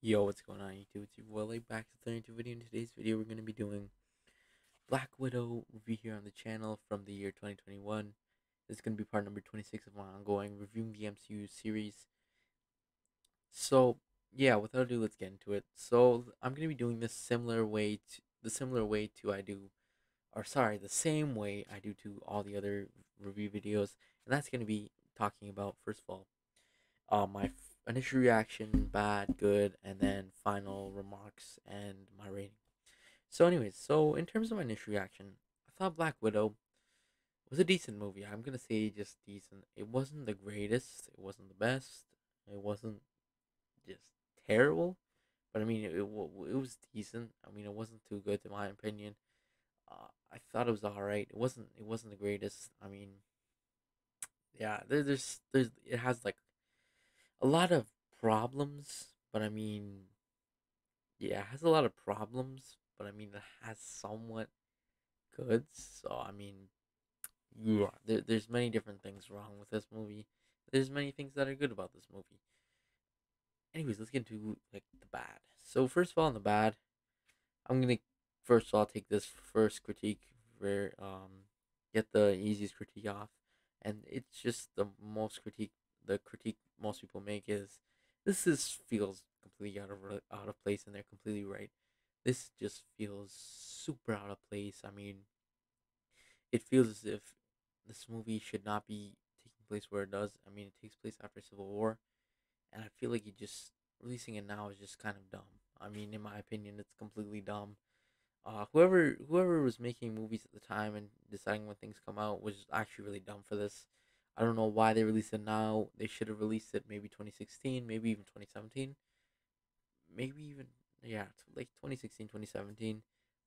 Yo, what's going on YouTube? It's your boy Lake back to the new video. In today's video, we're going to be doing Black Widow review here on the channel from the year 2021. This is going to be part number 26 of my ongoing reviewing the MCU series. So, yeah, without ado, let's get into it. So, I'm going to be doing this similar way to I do, or sorry, the same way I do to all the other review videos, and that's going to be talking about, first of all, my initial reaction, bad, good, and then final remarks and my rating. So, anyways, in terms of my initial reaction, I thought Black Widow was a decent movie. I'm gonna say just decent. It wasn't the greatest. It wasn't the best. It wasn't just terrible. But I mean, it was decent. I mean, it wasn't too good in my opinion. I thought it was all right. It wasn't the greatest. I mean, yeah, there's it has like a lot of problems, but I mean, yeah, it has a lot of problems, but I mean, it has somewhat goods. So I mean, yeah, there's many different things wrong with this movie. There's many things that are good about this movie. Anyways, let's get into like the bad. So first of all, on the bad, I'm gonna first of all take this first critique where get the easiest critique off, and it's just the critique most people make is this is feels completely out of place, and they're completely right. This just feels super out of place. I mean, it feels as if this movie should not be taking place where it does. I mean, it takes place after Civil War, and I feel like releasing it now is just kind of dumb. I mean, in my opinion, it's completely dumb. Whoever was making movies at the time and deciding when things come out was actually really dumb for this. I don't know why they released it now. They should have released it maybe 2016, maybe even 2017, maybe even yeah, like 2016, 2017.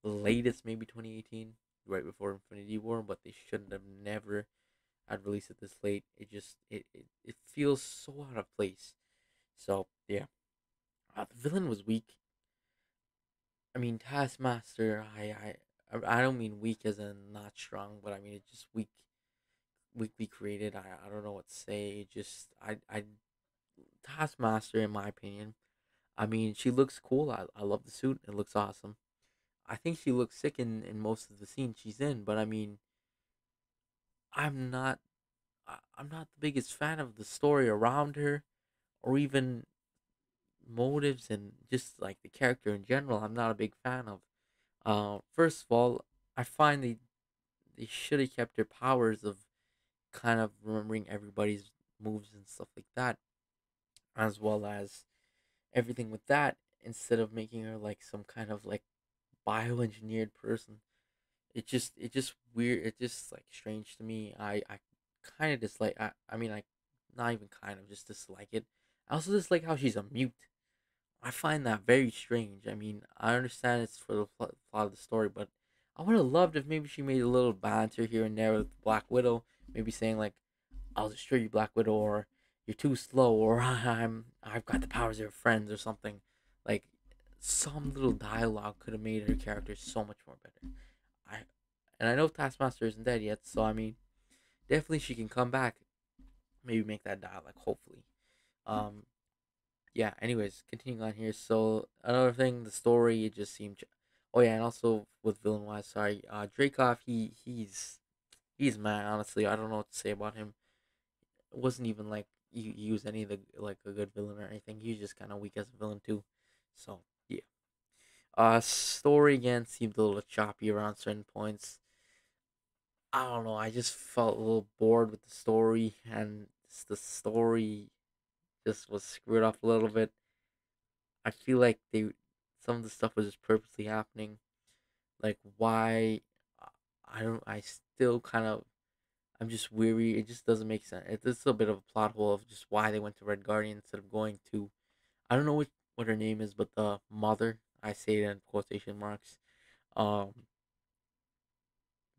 The latest maybe 2018, right before Infinity War. But they shouldn't have never had released it this late. It feels so out of place. So yeah, the villain was weak. I mean, Taskmaster. I don't mean weak as in not strong, but I mean it's just weakly created. I don't know what to say. Just I Taskmaster, in my opinion. I mean, she looks cool. I love the suit. It looks awesome. I think she looks sick in most of the scenes she's in, but I mean, I'm not I'm not the biggest fan of the story around her, or even motives and just like the character in general. I'm not a big fan of. First of all, I find they should have kept their powers of kind of remembering everybody's moves and stuff like that, as well as everything with that, instead of making her like some kind of like bioengineered person. It just weird. It's just like strange to me. I kind of dislike. I mean, I not even kind of just dislike it. I also dislike how she's a mute. I find that very strange. I mean, I understand it's for the plot of the story, but I would have loved if maybe she made a little banter here and there with Black Widow, maybe saying like, "I'll destroy you, Black Widow," or "You're too slow," or "I've got the powers of your friends," or something. Like some little dialogue could have made her character so much more better. I and I know Taskmaster isn't dead yet, so I mean, definitely she can come back. Maybe make that dialogue, hopefully. Um, yeah, anyways, continuing on here. So another thing, the story, it just seemed oh yeah, and also with villain wise, sorry, Dreykov, he's mad, honestly. I don't know what to say about him. It wasn't even like he was any of the like a good villain or anything. He was just kind of weak as a villain too. So yeah, story again seemed a little choppy around certain points. I don't know, I just felt a little bored with the story, and the story just was screwed up a little bit. I feel like they some of the stuff was just purposely happening. Like why? I don't. I still kind of. I'm just weary. It just doesn't make sense. It's a bit of a plot hole of just why they went to Red Guardian instead of going to. I don't know what her name is, but the mother. I say it in quotation marks. Um,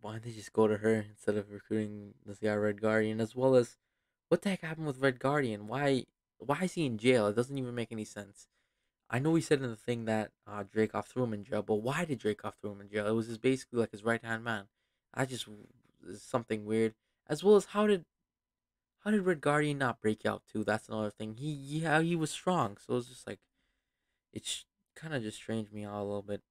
why didn't they just go to her instead of recruiting this guy Red Guardian? As well as, what the heck happened with Red Guardian? Why is he in jail? It doesn't even make any sense. I know he said in the thing that Dracoff threw him in jail, but why did Dracoff throw him in jail? It was just basically like his right hand man. I just is something weird. As well as how did Red Guardian not break out too? That's another thing. He was strong, so it's just like It's kind of just strange me out a little bit.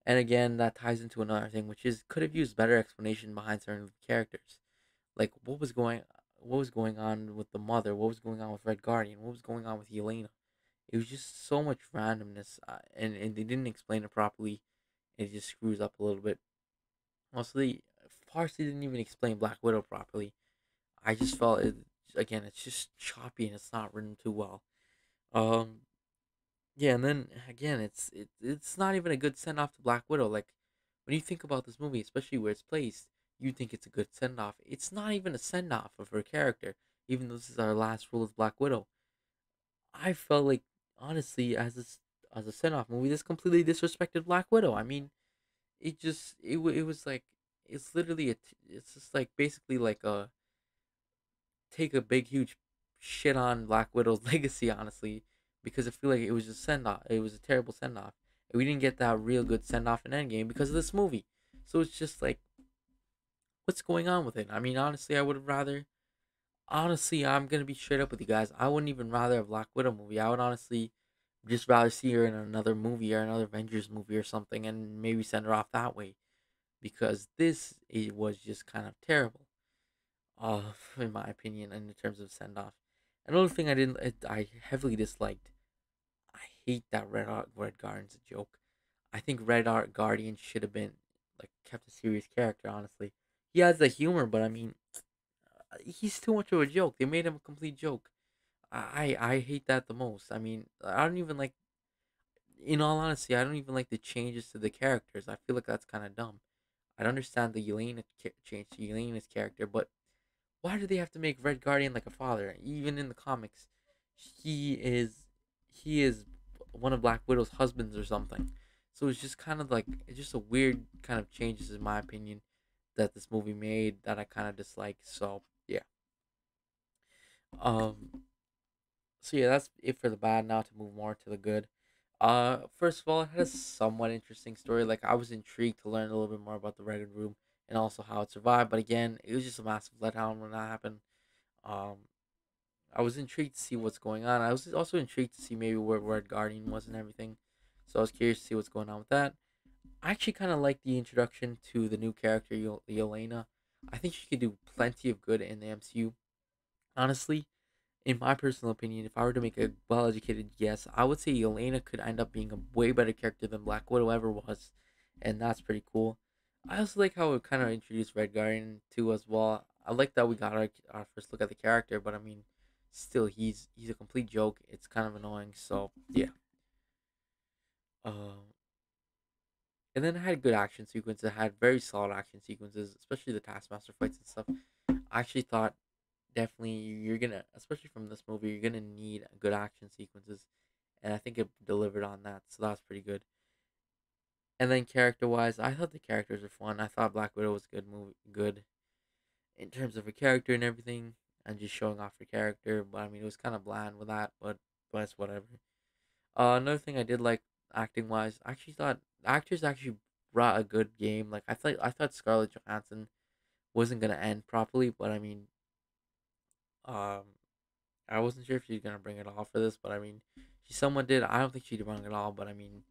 And again, that ties into another thing, which is could have used better explanation behind certain characters. Like what was going on with the mother, what was going on with Red Guardian, what was going on with Yelena. It was just so much randomness, and they didn't explain it properly. It just screws up a little bit. Also, they partially didn't even explain Black Widow properly. I just felt it again. It's just choppy and it's not written too well. Um, yeah, and then again, it's not even a good send off to Black Widow. Like when you think about this movie, especially where it's placed, you think it's a good send off. It's not even a send off of her character, even though this is our last role as Black Widow. I felt like honestly, as a send off movie, this completely disrespected Black Widow. I mean, it was like it's literally it's just like basically like a take a big huge shit on Black Widow's legacy, honestly, because I feel like it was just send off. It was a terrible send off. We didn't get that real good send off in Endgame because of this movie. So it's just like, what's going on with it? I mean, honestly, I would have rather. Honestly, I'm gonna be straight up with you guys. I wouldn't even rather a Black Widow movie. I would honestly just rather see her in another movie or another Avengers movie or something, and maybe send her off that way. Because this it was just kind of terrible. uh, in my opinion, in terms of send off. Another thing I heavily disliked. I hate that Red Guardian's a joke. I think Guardian should have been like kept a serious character. Honestly, he has the humor, but I mean, he's too much of a joke. They made him a complete joke. I hate that the most. I mean, I don't even like. In all honesty, I don't even like the changes to the characters. I feel like that's kind of dumb. I don't understand the change to Yelena's character, but why do they have to make Red Guardian like a father? Even in the comics, he is he is one of Black Widow's husbands or something. So it's just kind of like it's just a weird kind of changes in my opinion that this movie made that I kind of dislike. So yeah. Um. So yeah, that's it for the bad. Now to move more to the good. First of all, it had a somewhat interesting story. Like I was intrigued to learn a little bit more about the Red Room and also how it survived. But again, it was just a massive letdown when that happened. Um, I was intrigued to see what's going on. I was also intrigued to see maybe where Red Guardian was and everything. So I was curious to see what's going on with that. I actually kind of like the introduction to the new character, Yelena. I think she could do plenty of good in the MCU. Honestly, in my personal opinion, if I were to make a well-educated guess, I would say Yelena could end up being a way better character than Black Widow ever was, and that's pretty cool. I also like how it kind of introduced Red Guardian too as well. I like that we got our first look at the character, but I mean, still he's a complete joke. It's kind of annoying. So yeah. Um, and then it had good action sequences. It had very solid action sequences, especially the Taskmaster fights and stuff. I actually thought definitely you're gonna, especially from this movie, you're gonna need good action sequences, and I think it delivered on that. So that's pretty good. And then character wise, I thought the characters were fun. I thought Black Widow was good in terms of her character and everything, and just showing off her character. But I mean, it was kind of bland with that, but it's whatever. Another thing I did like acting wise, I actually thought the actors actually brought a good game. Like I thought Scarlett Johansson wasn't gonna end properly, but I mean, um, I wasn't sure if she's gonna bring it all for this, but I mean, she somewhat did. I don't think she did bring it all, but I mean,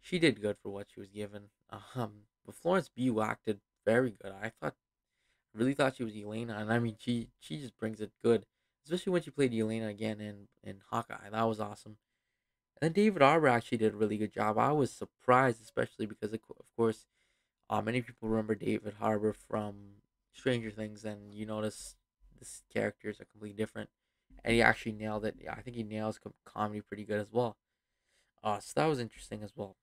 she did good for what she was given. But Florence Pugh acted very good. Really thought she was Elena, and I mean, she just brings it good, especially when she played Elena again in Hawkeye. That was awesome. And then David Arbor actually did a really good job. I was surprised, especially because of course, many people remember David Harbour from Stranger Things, and you notice this characters are completely different. And he actually nailed it. Yeah, I think he nails comedy pretty good as well. So that was interesting as well.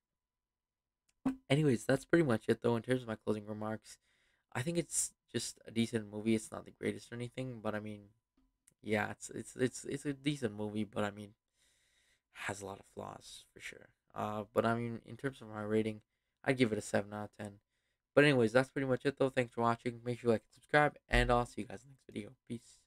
Anyways, that's pretty much it though in terms of my closing remarks. I think it's just a decent movie. It's not the greatest or anything, but I mean, yeah, it's a decent movie, but I mean, has a lot of flaws for sure. But I mean, in terms of my rating, I'd give it a 7 out of 10. But anyways, that's pretty much it though. Thanks for watching. Make sure you like and subscribe, and I'll see you guys in the next video. Peace.